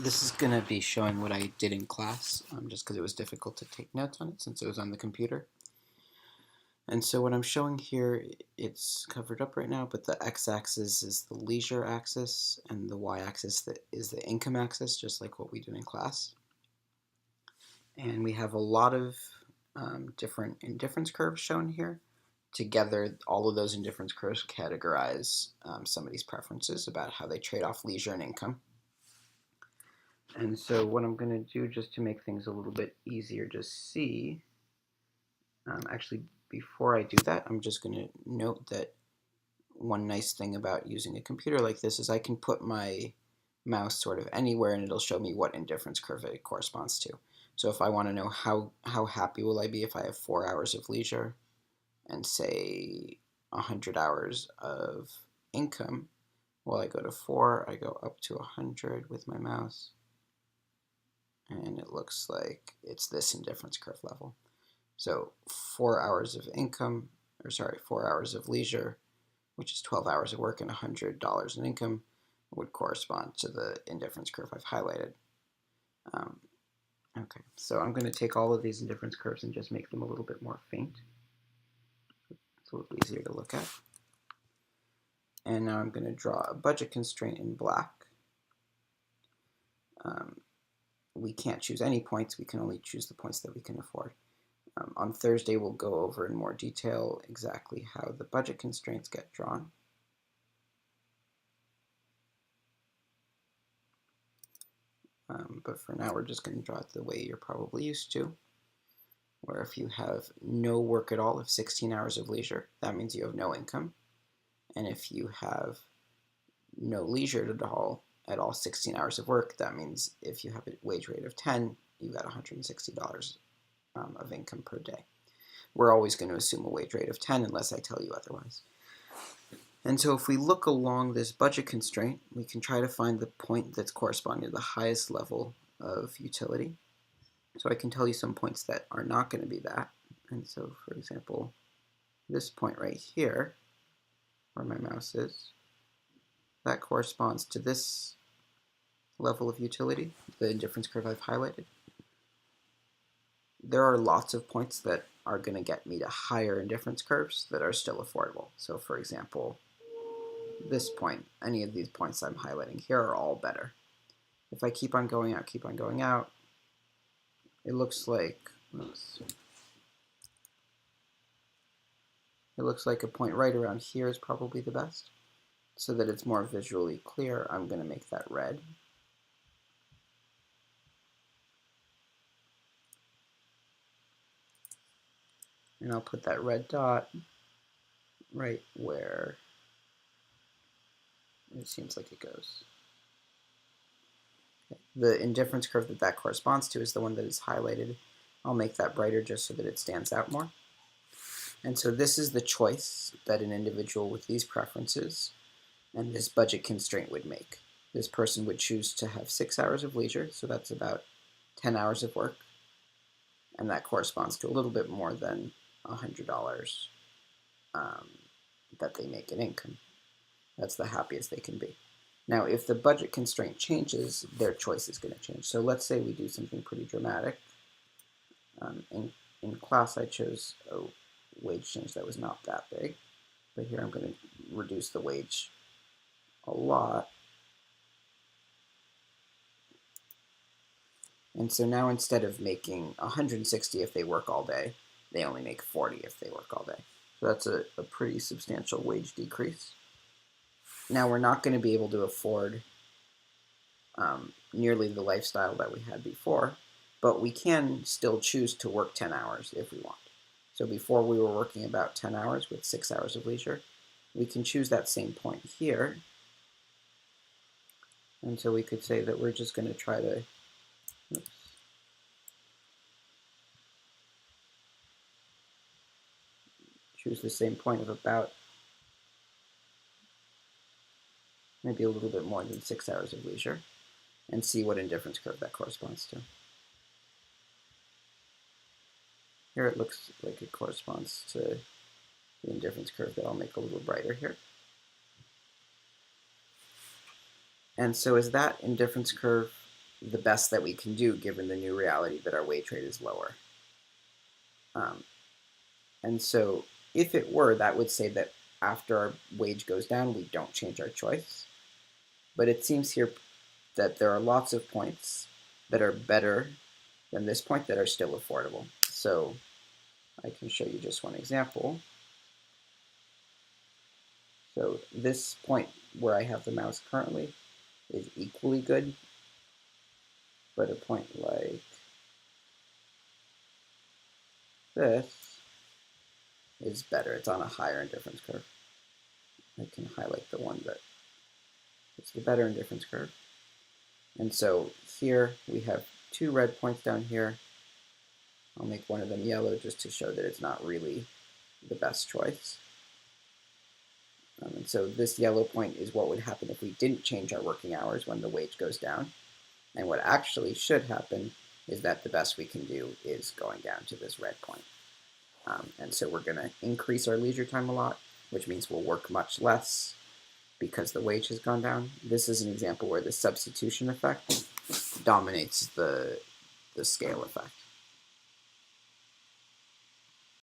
This is going to be showing what I did in class, just because it was difficult to take notes on it since it was on the computer. And so what I'm showing here, it's covered up right now, but the x-axis is the leisure axis, and the y-axis is the income axis, just like what we do in class. And we have a lot of different indifference curves shown here. Together, all of those indifference curves categorize somebody's preferences about how they trade off leisure and income. And so what I'm going to do, just to make things a little bit easier to see, actually before I do that, I'm just going to note that one nice thing about using a computer like this is I can put my mouse sort of anywhere and it'll show me what indifference curve it corresponds to. So if I want to know how happy will I be if I have 4 hours of leisure and say 100 hours of income, well, I go to 4, I go up to 100 with my mouse, and it looks like it's this indifference curve level. So 4 hours of income, 4 hours of leisure, which is 12 hours of work and $100 in income, would correspond to the indifference curve I've highlighted. Okay, so I'm going to take all of these indifference curves and just make them a little bit more faint. It's a little easier to look at. And now I'm going to draw a budget constraint in black. We can't choose any points, we can only choose the points that we can afford. On Thursday, we'll go over in more detail exactly how the budget constraints get drawn. But for now, we're just going to draw it the way you're probably used to, where if you have no work at all of 16 hours of leisure, that means you have no income. And if you have no leisure at all 16 hours of work, that means if you have a wage rate of 10, you got $160 of income per day. We're always going to assume a wage rate of 10 unless I tell you otherwise. And so if we look along this budget constraint, we can try to find the point that's corresponding to the highest level of utility. So I can tell you some points that are not going to be that. And so, for example, this point right here, where my mouse is, that corresponds to this level of utility, the indifference curve I've highlighted. There are lots of points that are going to get me to higher indifference curves that are still affordable. So for example, this point, any of these points I'm highlighting here are all better. If I keep on going out, it looks like, a point right around here is probably the best. So that it's more visually clear, I'm going to make that red. And I'll put that red dot right where it seems like it goes. The indifference curve that corresponds to is the one that is highlighted. I'll make that brighter just so that it stands out more. And so this is the choice that an individual with these preferences and this budget constraint would make. This person would choose to have 6 hours of leisure, so that's about 10 hours of work, and that corresponds to a little bit more than $100 that they make in income. That's the happiest they can be. Now, if the budget constraint changes, their choice is going to change. So let's say we do something pretty dramatic. In class, I chose a wage change that was not that big, but here I'm going to reduce the wage a lot. And so now instead of making 160 if they work all day, they only make 40 if they work all day. So that's a pretty substantial wage decrease. Now we're not going to be able to afford nearly the lifestyle that we had before, but we can still choose to work 10 hours if we want. So before we were working about 10 hours with 6 hours of leisure. We can choose that same point here. And so we could say that we're just going to try to choose the same point of about maybe a little bit more than 6 hours of leisure and see what indifference curve that corresponds to. Here it looks like it corresponds to the indifference curve that I'll make a little brighter here. And so as that indifference curve the best that we can do given the new reality that our wage rate is lower. And so if it were, that would say that after our wage goes down, we don't change our choice. But it seems here that there are lots of points that are better than this point that are still affordable. So I can show you just one example. So this point where I have the mouse currently is equally good, but a point like this is better. It's on a higher indifference curve. I can highlight the one that is the better indifference curve. And so here we have two red points down here. I'll make one of them yellow just to show that it's not really the best choice. And so this yellow point is what would happen if we didn't change our working hours when the wage goes down. And what actually should happen is that the best we can do is going down to this red point. And so we're going to increase our leisure time a lot, which means we'll work much less because the wage has gone down. This is an example where the substitution effect dominates the scale effect.